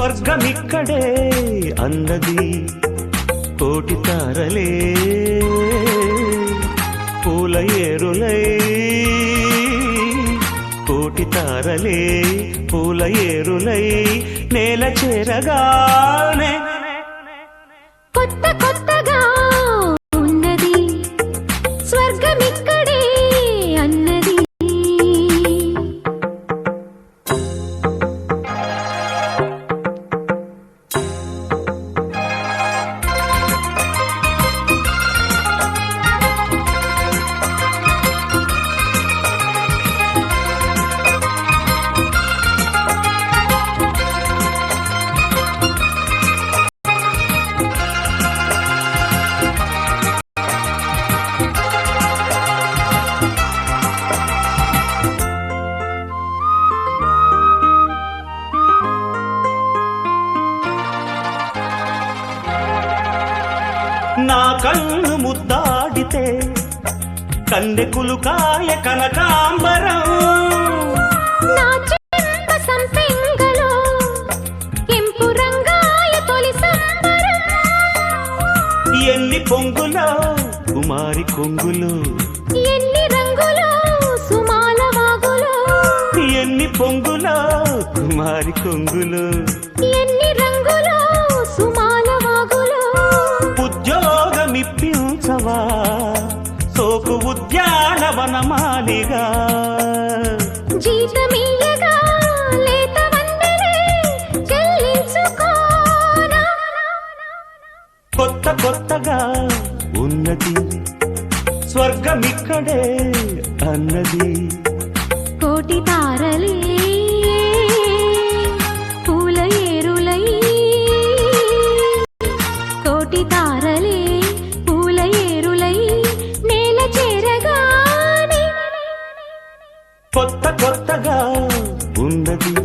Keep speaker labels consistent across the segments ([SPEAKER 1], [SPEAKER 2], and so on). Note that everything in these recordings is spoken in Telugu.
[SPEAKER 1] స్వర్గమిక్కడే అన్నది కోటి తారలే పూల ఏరులై కోటి తారలే పూల ఏరులై నేల చేరగానే
[SPEAKER 2] కొత్త కొత్తగా ఉన్నది స్వర్గమిక్కడే అన్నది.
[SPEAKER 1] నా కన్ను ముద్దాడితే కన్నెకులు కాయ కనకాంబరం
[SPEAKER 2] నా చెంప సంపెంగలో కెంపు రంగాయ తొలి సంబరం.
[SPEAKER 1] ఎన్ని పొంగులో కుమారి కొంగులు
[SPEAKER 2] ఎన్ని రంగులో సుమాల వాగులో
[SPEAKER 1] ఎన్ని పొంగులో కుమారి కొంగులు
[SPEAKER 2] ఎన్ని రంగులో సుమాల వాగులో.
[SPEAKER 1] ఉద్యోగమిప్పించవా సోకు ఉద్యానవనమాలిగా
[SPEAKER 2] జీతమియ్యగా లేత వందెలే చెల్లించుకోనా.
[SPEAKER 1] కొత్త కొత్తగా ఉన్నది స్వర్గమిక్కడే అన్నది
[SPEAKER 2] కోటి తారలే పూల ఏరులై కోటి తారలే పూల ఏరులై నేల చేరగానే
[SPEAKER 1] కొత్త కొత్తగా ఉన్నది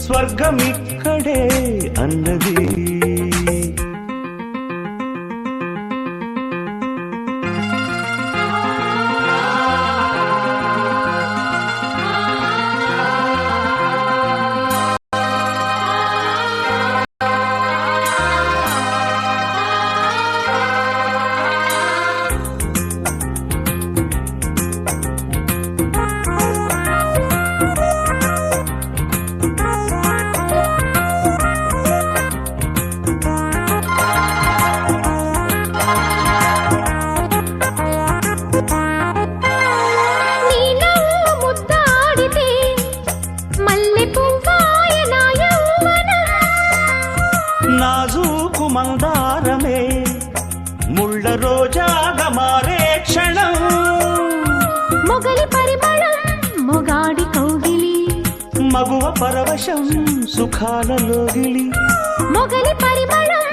[SPEAKER 1] స్వర్గమిక్కడే అన్నది.
[SPEAKER 2] నీ నవ్వు ముద్దాడితే మల్లె పువ్వాయ నా యౌవనం.
[SPEAKER 1] నాజూకు మందారమే ముళ్ళ రోజాగా మారే క్షణం
[SPEAKER 2] మొగలి పరిమళం మొగాడి కౌగిలి
[SPEAKER 1] మగువ పరవశం సుఖాలలోగిలి
[SPEAKER 2] మొగలి పరిమళం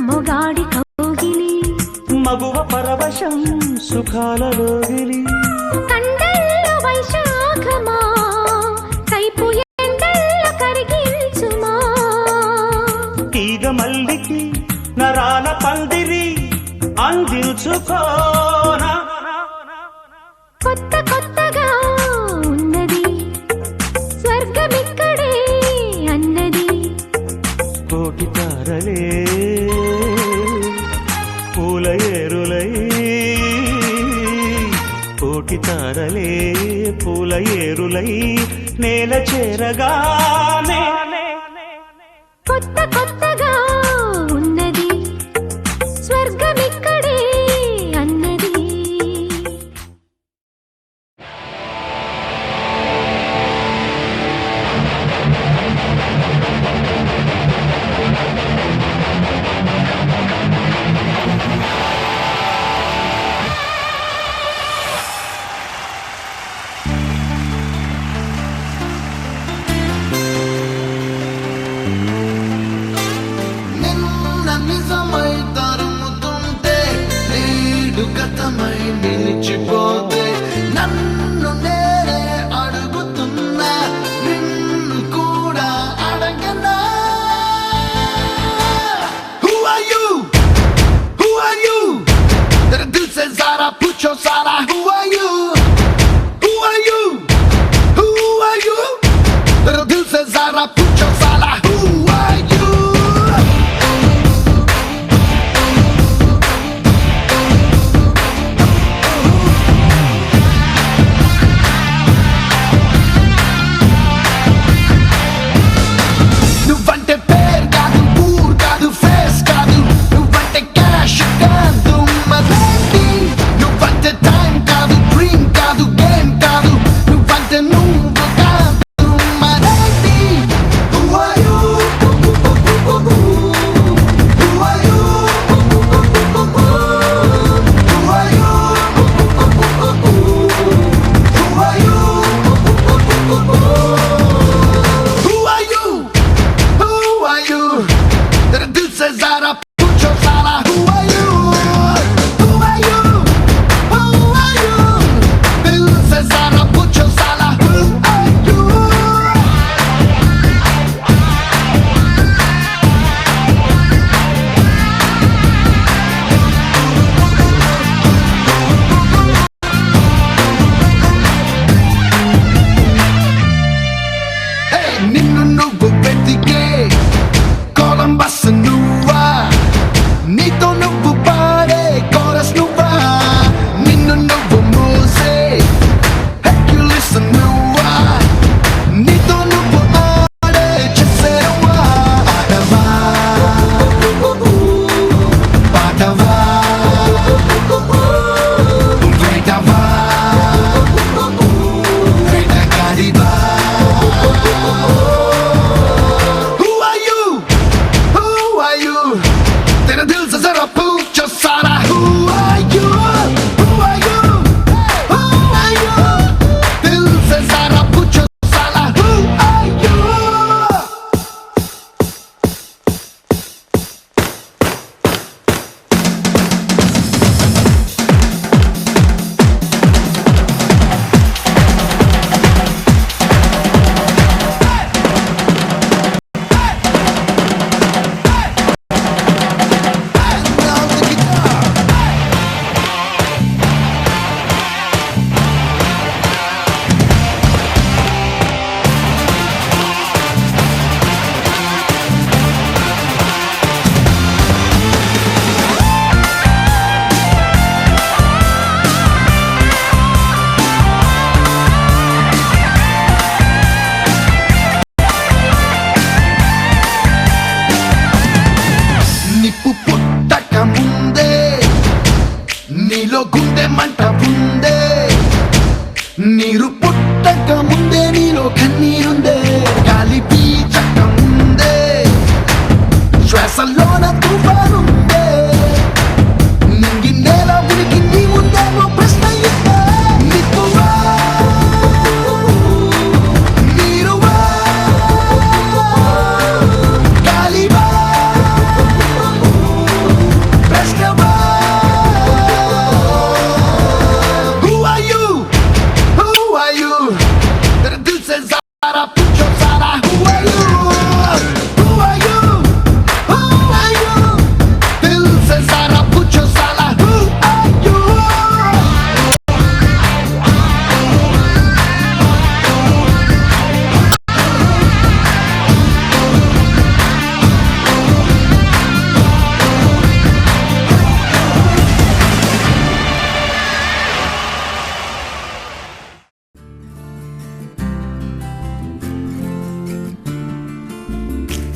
[SPEAKER 2] మొగాడి కౌగిలి
[SPEAKER 1] మగువ పరవశం సుఖాలలోగిలి
[SPEAKER 2] కండల్లో వైశాఖమా కైపు ఎండల్లో కరిగించుమా.
[SPEAKER 1] తీగ మల్లికి నరాల పందిరి అందించుకోనా.
[SPEAKER 2] కొత్త కొత్తగా ఉన్నది స్వర్గమిక్కడే అన్నది
[SPEAKER 1] కోటి తారలే పూల ఏరులై కోటి తారలే పూల ఏరులై నేల చేరగానే
[SPEAKER 2] కొత్త కొత్తగా ఉన్నది స్వర్గమిక్కడే అన్నది.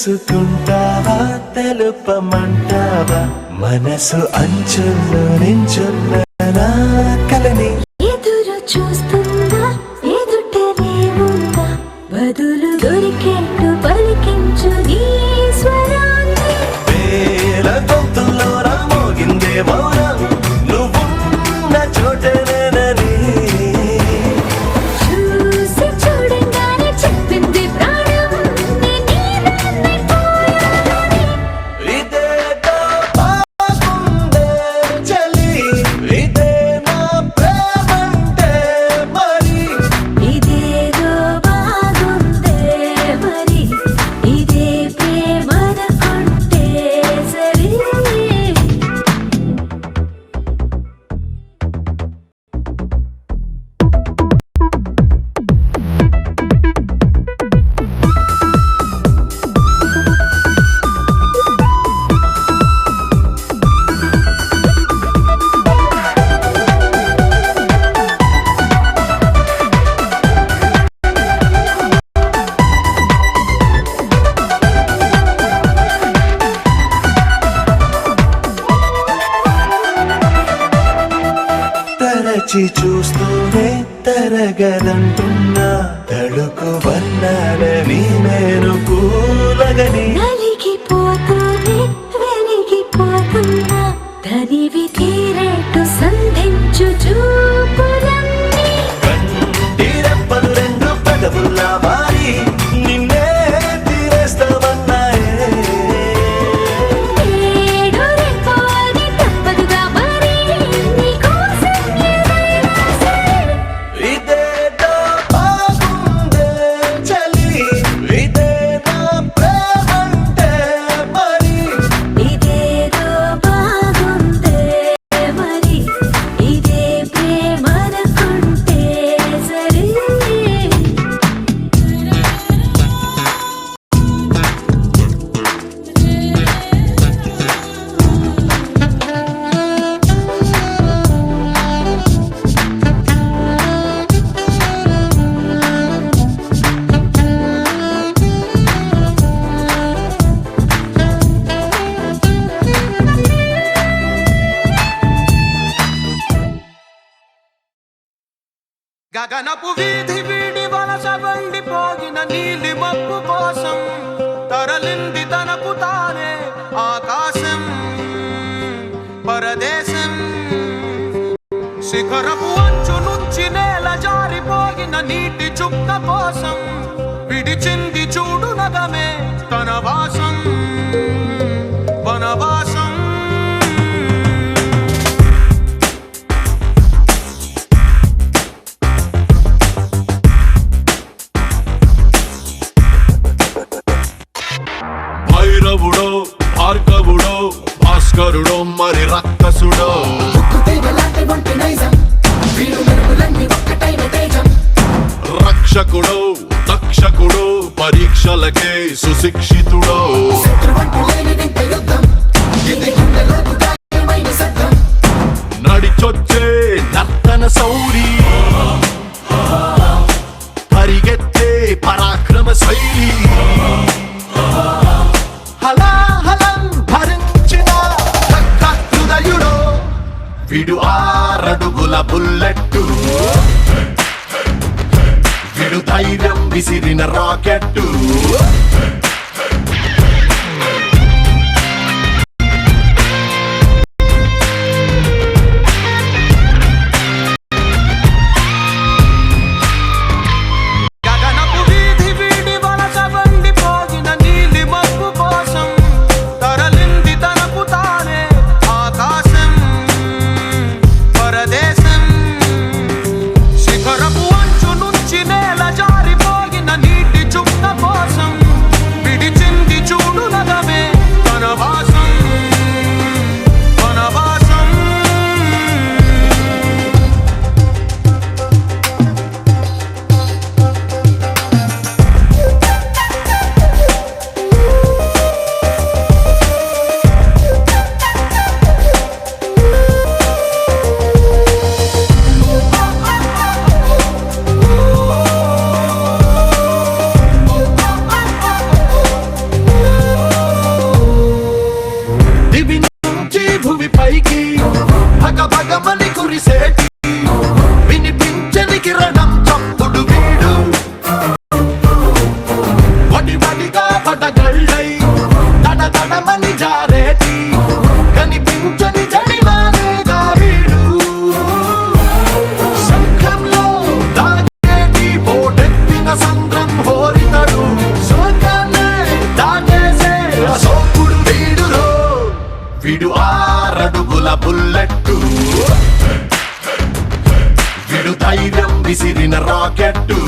[SPEAKER 1] తెలుసుకుంటావా తెలుపమంటావా మనసు అంచుల్లో నించున్న నా కలని
[SPEAKER 2] ఎదురు చూస్తుందా ఎదుటనే ఉందా బదులు దొరికేట్టు పలికించు నీ స్వరాన్ని
[SPEAKER 1] వేల గొంతుల్లో మోగిందే మౌనం నువ్వున్న చోటనేనని
[SPEAKER 2] చూసి చూడంగానే చెప్పింది ప్రాణం నీదాన్నైపోయానని.
[SPEAKER 1] ఇదేదో బాగుందే చలి ఇదే నా ప్రేమంటే మరి
[SPEAKER 2] ఇదేదో బాగుందే మరి ఇదే ప్రేమనుకుంటే సరే
[SPEAKER 1] తరచి చూస్తూనే తరగదంటున్నా తడుకు వర్ణాలని నేను పూలగని
[SPEAKER 2] నలిగిపోతూనే వెలిగిపోతున్నా తనివి తీరేట్టు సంధించు చూపులన్నీ
[SPEAKER 1] కంటిరెప్పలు రెండు పెదవుల్లా మారి నిన్నే తీరేస్తామన్నాయే
[SPEAKER 2] ఏడు రేపోని తప్పదుగా మరి నీకోసం ఏదైనా సరే
[SPEAKER 1] ఇదేదో బాగుందే చలి ఇదే నా ప్రేమంటే మరి
[SPEAKER 2] ఇదేదో బాగుందే మరి ఇదే ప్రేమనుకుంటే సరే
[SPEAKER 3] గగనపు వీధి వీడి వలస వండిపోగిన నీలి మబ్బు కోసం తరలింది తనకు తానే ఆకాశం పరదేశం శిఖరపు అంచు నుంచి నేల జారిపోగిన నీటి చుక్క కోసం విడిచింది చూడు నగమే తన వాసం వనవాసం
[SPEAKER 4] భైరవుడో భార్గవుడో భాస్కరుడో మరి రక్కసుడో రక్షకుడో తక్షకుడో పరీక్షలకే సుశిక్షితుడో నడిచొచ్చే నర్తన సౌరి పరిగెత్తే పరాక్రమ శైలి హలాహలం భరించిన హృదయుడో విడు 6 అడుగుల బుల్లెట్టు విడు ధైర్యం విసిరిన రాకెట్టు
[SPEAKER 3] గగనపు వీధి వీడి వలస వండిపోగిన నీలి మబ్బు కోసం తరలింది తనకు తానే ఆకాశం పరదేశం శిఖరపు అంచు నుంచి నేల జారిపోగిన నీటి చుక్క కోసం
[SPEAKER 4] మెరిసేటి వినిపించని కిరణం చప్పుడు వీడు వడి వడిగా పడగళ్ళై తడ తడమని జారేటి కనిపించని జడిమానేగా వీడు శంఖంలో దాగేటి పోటెత్తిన సంద్రం హోరితడు స్వర్గాన్నే దాటేసే అశోకుడు వీడురో వీడు 6 అడుగుల బుల్లెట్టు వీడు ధైర్యం విసిరిన రాకెట్టు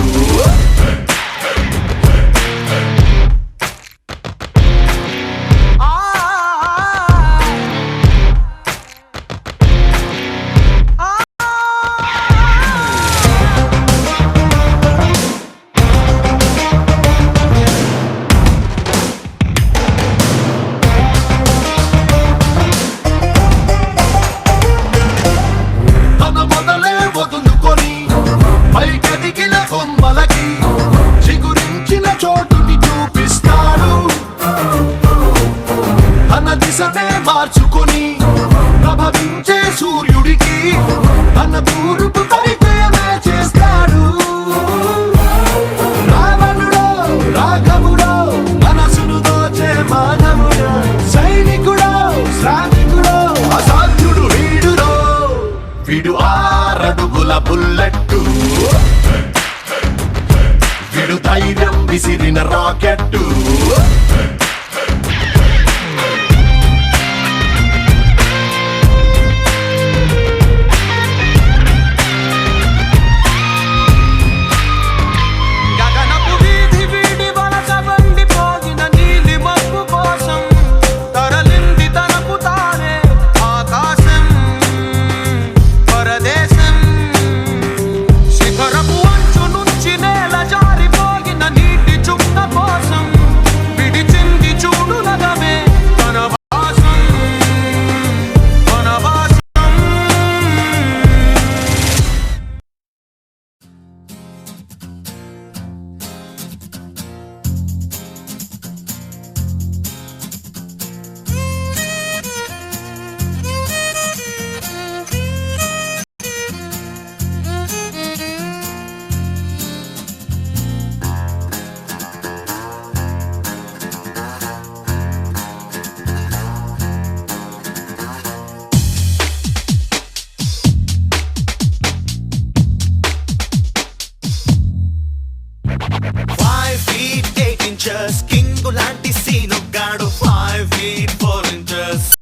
[SPEAKER 4] తన మొదలే వదులుకొని పైకెదిగిన కొమ్మలకి చిగురించిన చోటుని చూపిస్తాడు తన దిశనే మార్చుకొని ప్రభవించే సూర్యుడికి తన తూర్పు పరిచయమే చేస్తాడు రావణుడో రాఘవుడో మనసును దోచే మానవుడో సైనికుడో శ్రామికుడో అసాధ్యుడు వీడురో వీడు 6 అడుగుల బుల్లెట్టు వీడు ధైర్యం విసిరిన రాకెట్టు